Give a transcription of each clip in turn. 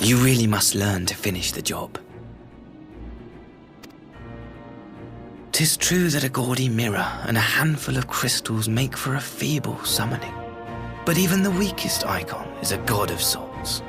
You really must learn to finish the job. 'Tis true that a gaudy mirror and a handful of crystals make for a feeble summoning. But even the weakest icon is a god of sorts.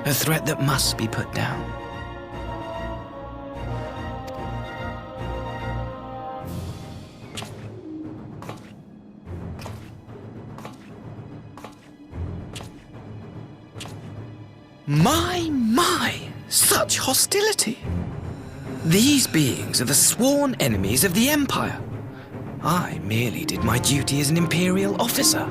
A threat that must be put down. My, such hostility! These beings are the sworn enemies of the Empire. I merely did my duty as an Imperial officer.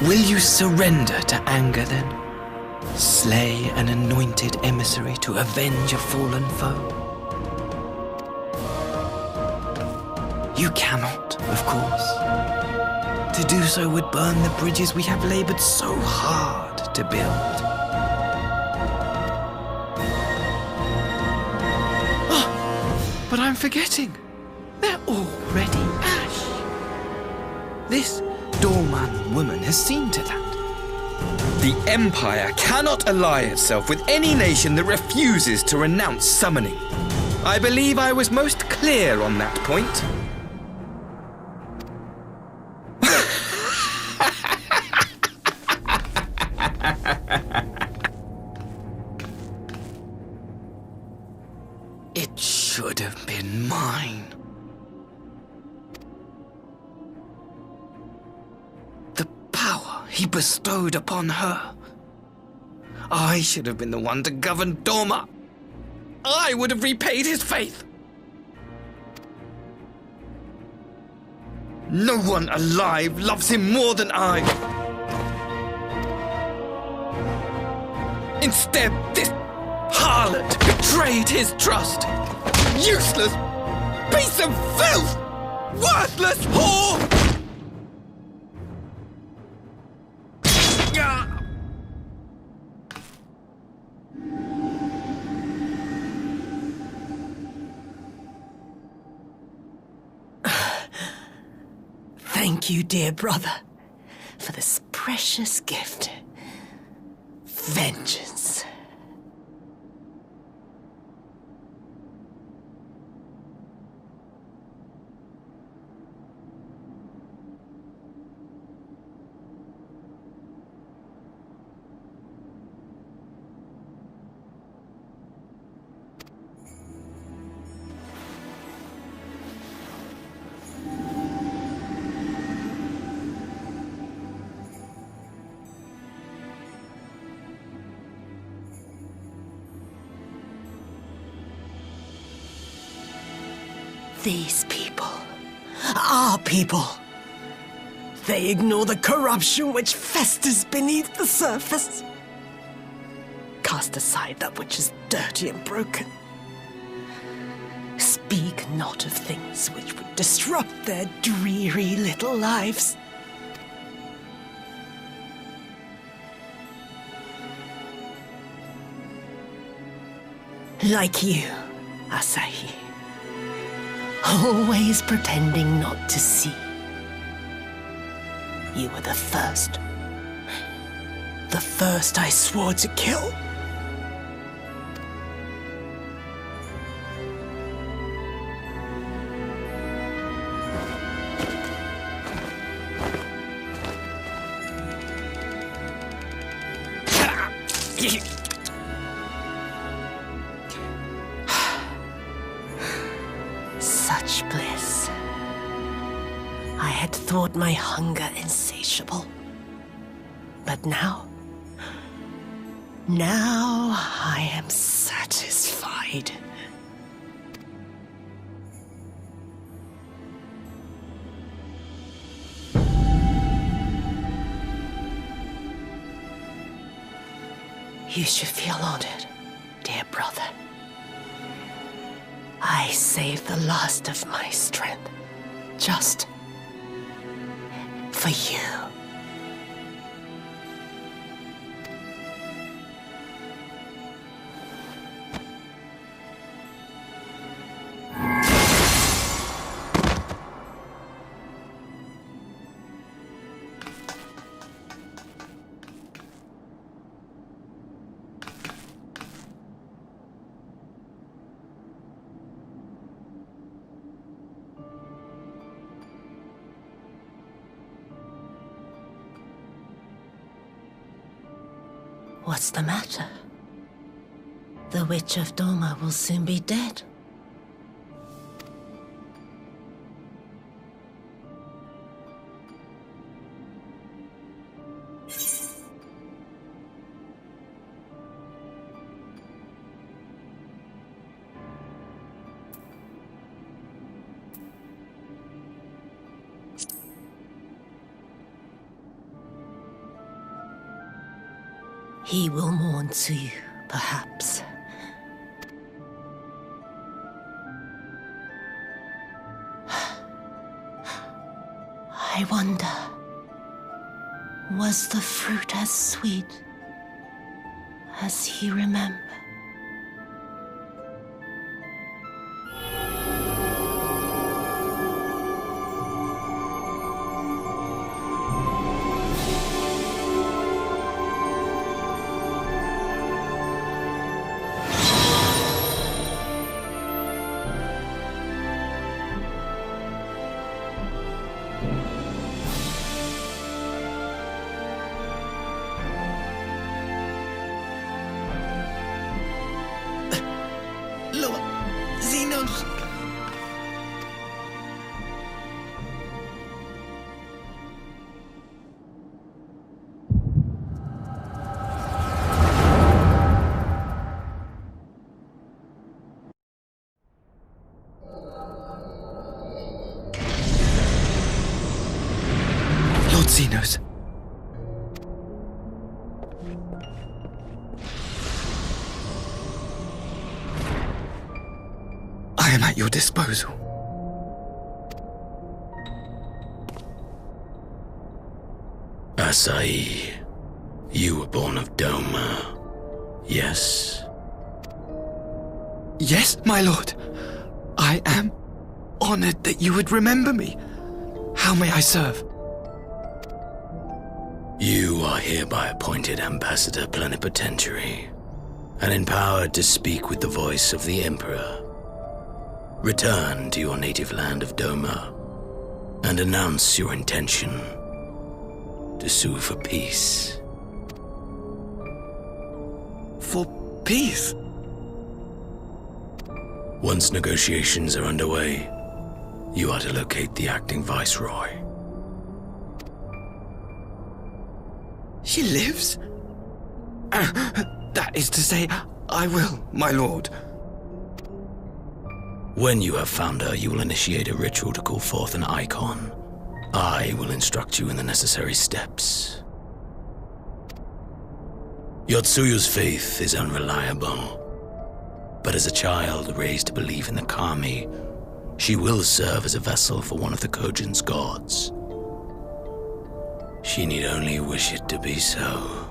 Will you surrender to anger then? Slay an anointed emissary to avenge a fallen foe? You cannot, of course. To do so would burn the bridges we have labored so hard to build. Oh, but I'm forgetting. They're already ash. This doorman woman has seen to that. The Empire cannot ally itself with any nation that refuses to renounce summoning. I believe I was most clear on that point. It should have been mine. The power he bestowed upon her. I should have been the one to govern Doma. I would have repaid his faith. No one alive loves him more than I. Instead, this harlot betrayed his trust. Useless piece of filth! Worthless whore! Thank you, dear brother, for this precious gift. Vengeance. These people, our people, they ignore the corruption which festers beneath the surface. Cast aside that which is dirty and broken. Speak not of things which would disrupt their dreary little lives. Like you, Asahi. Always pretending not to see. You were the first. The first I swore to kill. Such bliss. I had thought my hunger insatiable. But now I am satisfied. You should feel honored, dear brother. I saved the last of my strength, just for you. What's the matter? The Witch of Doma will soon be dead. He will mourn too, perhaps. I wonder, was the fruit as sweet as he remembered? Xenos. I am at your disposal. Asai, you were born of Doma, yes? Yes, my lord. I am honored that you would remember me. How may I serve? You are hereby appointed Ambassador Plenipotentiary and empowered to speak with the voice of the Emperor. Return to your native land of Doma and announce your intention to sue for peace. For peace? Once negotiations are underway, you are to locate the acting Viceroy. She lives? That is to say, I will, my lord. When you have found her, you will initiate a ritual to call forth an icon. I will instruct you in the necessary steps. Yotsuyu's faith is unreliable, but as a child raised to believe in the Kami, she will serve as a vessel for one of the Kojin's gods. She need only wish it to be so.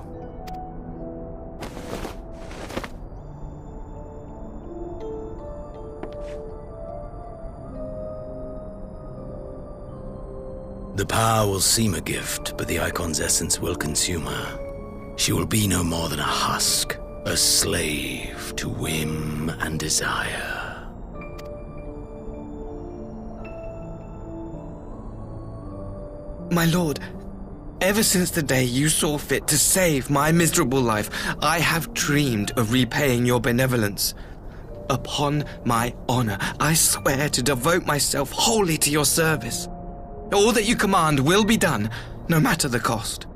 The power will seem a gift, but the icon's essence will consume her. She will be no more than a husk, a slave to whim and desire. My lord, ever since the day you saw fit to save my miserable life, I have dreamed of repaying your benevolence. Upon my honor, I swear to devote myself wholly to your service. All that you command will be done, no matter the cost.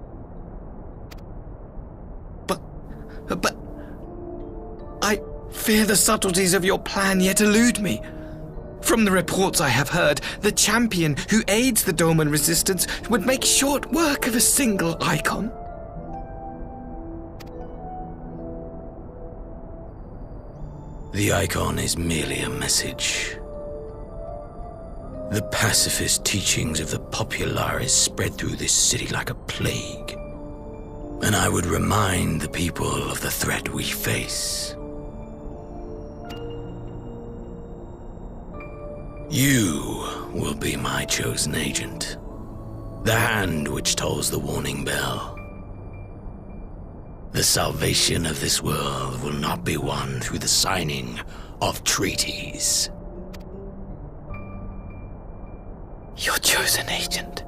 But I fear the subtleties of your plan yet elude me. From the reports I have heard, the champion who aids the Doman resistance would make short work of a single icon. The icon is merely a message. The pacifist teachings of the Populares spread through this city like a plague. And I would remind the people of the threat we face. You will be my chosen agent. The hand which tolls the warning bell. The salvation of this world will not be won through the signing of treaties. Your chosen agent.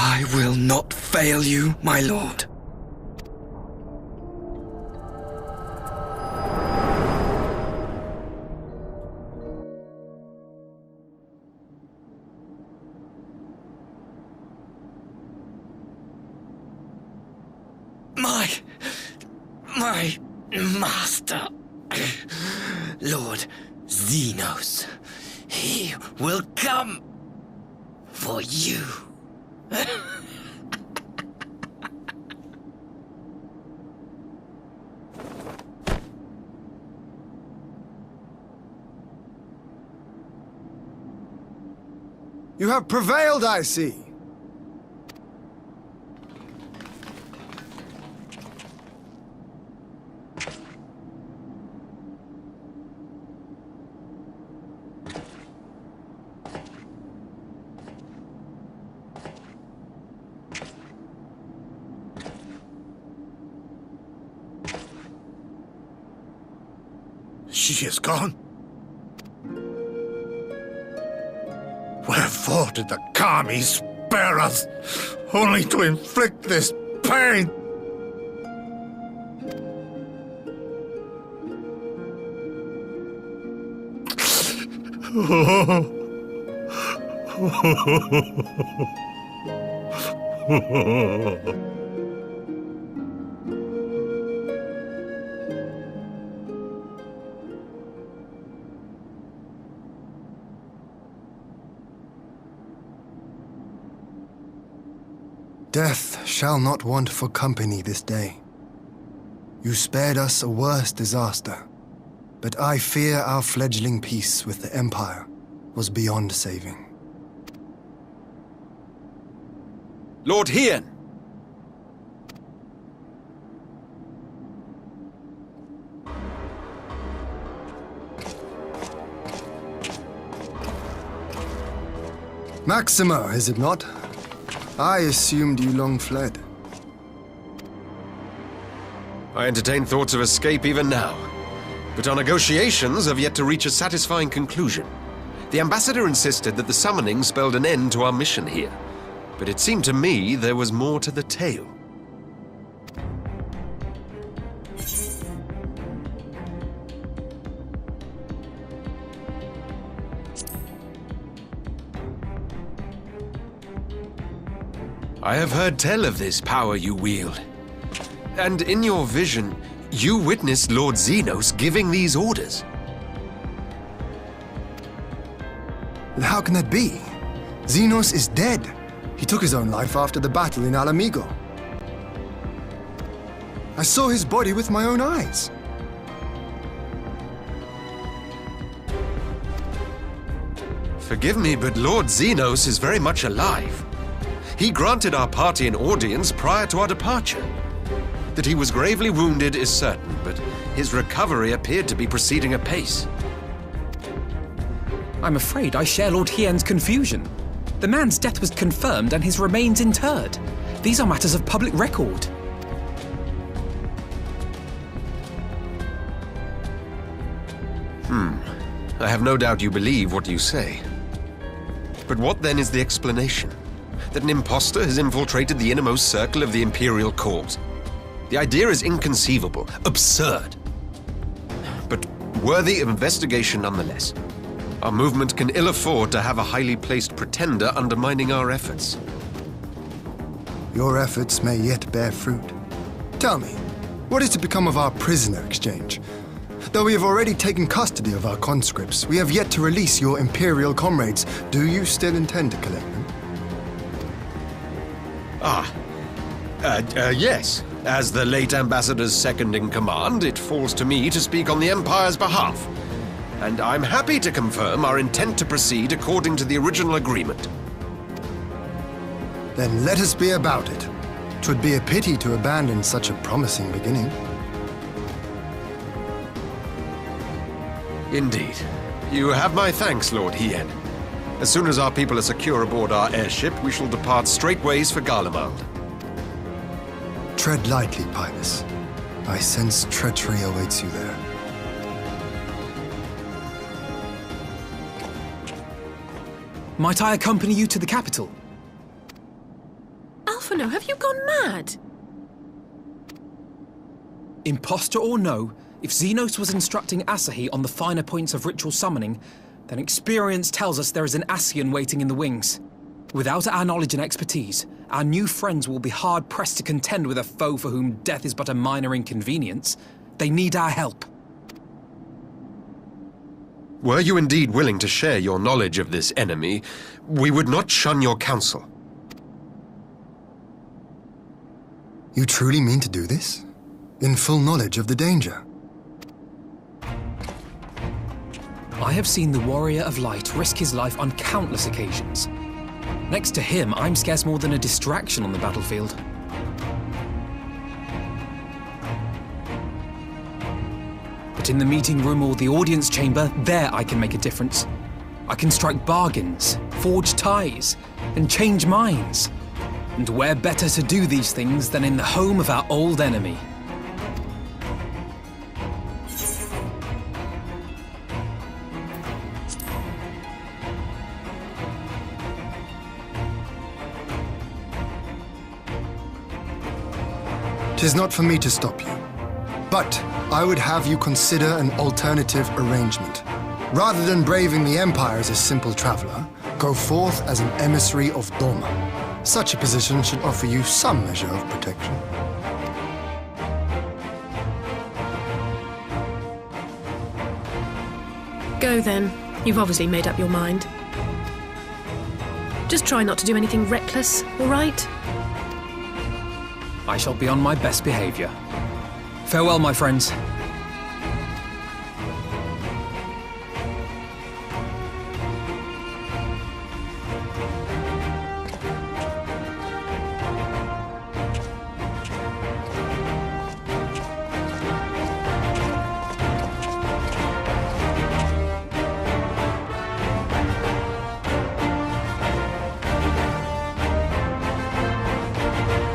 I will not fail you, my lord. My master, Lord Xenos, he will come for you. You have prevailed, I see. She is gone. Wherefore did the Kami spare us, only to inflict this pain? Death shall not want for company this day. You spared us a worse disaster, but I fear our fledgling peace with the Empire was beyond saving. Lord Hien! Maxima, is it not? I assumed you long fled. I entertain thoughts of escape even now, but our negotiations have yet to reach a satisfying conclusion. The ambassador insisted that the summoning spelled an end to our mission here, but it seemed to me there was more to the tale. I have heard tell of this power you wield. And in your vision, you witnessed Lord Xenos giving these orders. How can that be? Xenos is dead. He took his own life after the battle in Alamigo. I saw his body with my own eyes. Forgive me, but Lord Xenos is very much alive. He granted our party an audience prior to our departure. That he was gravely wounded is certain, but his recovery appeared to be proceeding apace. I'm afraid I share Lord Hien's confusion. The man's death was confirmed and his remains interred. These are matters of public record. I have no doubt you believe what you say. But what then is the explanation? That an impostor has infiltrated the innermost circle of the Imperial Court? The idea is inconceivable, absurd. But worthy of investigation nonetheless. Our movement can ill afford to have a highly placed pretender undermining our efforts. Your efforts may yet bear fruit. Tell me, what is to become of our prisoner exchange? Though we have already taken custody of our conscripts, we have yet to release your Imperial comrades. Do you still intend to collect them? Yes. As the late Ambassador's second-in-command, it falls to me to speak on the Empire's behalf. And I'm happy to confirm our intent to proceed according to the original agreement. Then let us be about it. 'Twould be a pity to abandon such a promising beginning. Indeed. You have my thanks, Lord Hien. As soon as our people are secure aboard our airship, we shall depart straightways for Garlemald. Tread lightly, Pilus. I sense treachery awaits you there. Might I accompany you to the capital? no, have you gone mad? Imposter or no, if Xenos was instructing Asahi on the finer points of ritual summoning, then experience tells us there is an Ascian waiting in the wings. Without our knowledge and expertise, our new friends will be hard-pressed to contend with a foe for whom death is but a minor inconvenience. They need our help. Were you indeed willing to share your knowledge of this enemy, we would not shun your counsel. You truly mean to do this? In full knowledge of the danger? I have seen the Warrior of Light risk his life on countless occasions. Next to him, I'm scarce more than a distraction on the battlefield. But in the meeting room or the audience chamber, there I can make a difference. I can strike bargains, forge ties, and change minds. And where better to do these things than in the home of our old enemy? Tis not for me to stop you, but I would have you consider an alternative arrangement. Rather than braving the Empire as a simple traveler, go forth as an emissary of Doma. Such a position should offer you some measure of protection. Go then. You've obviously made up your mind. Just try not to do anything reckless, all right? I shall be on my best behavior. Farewell, my friends.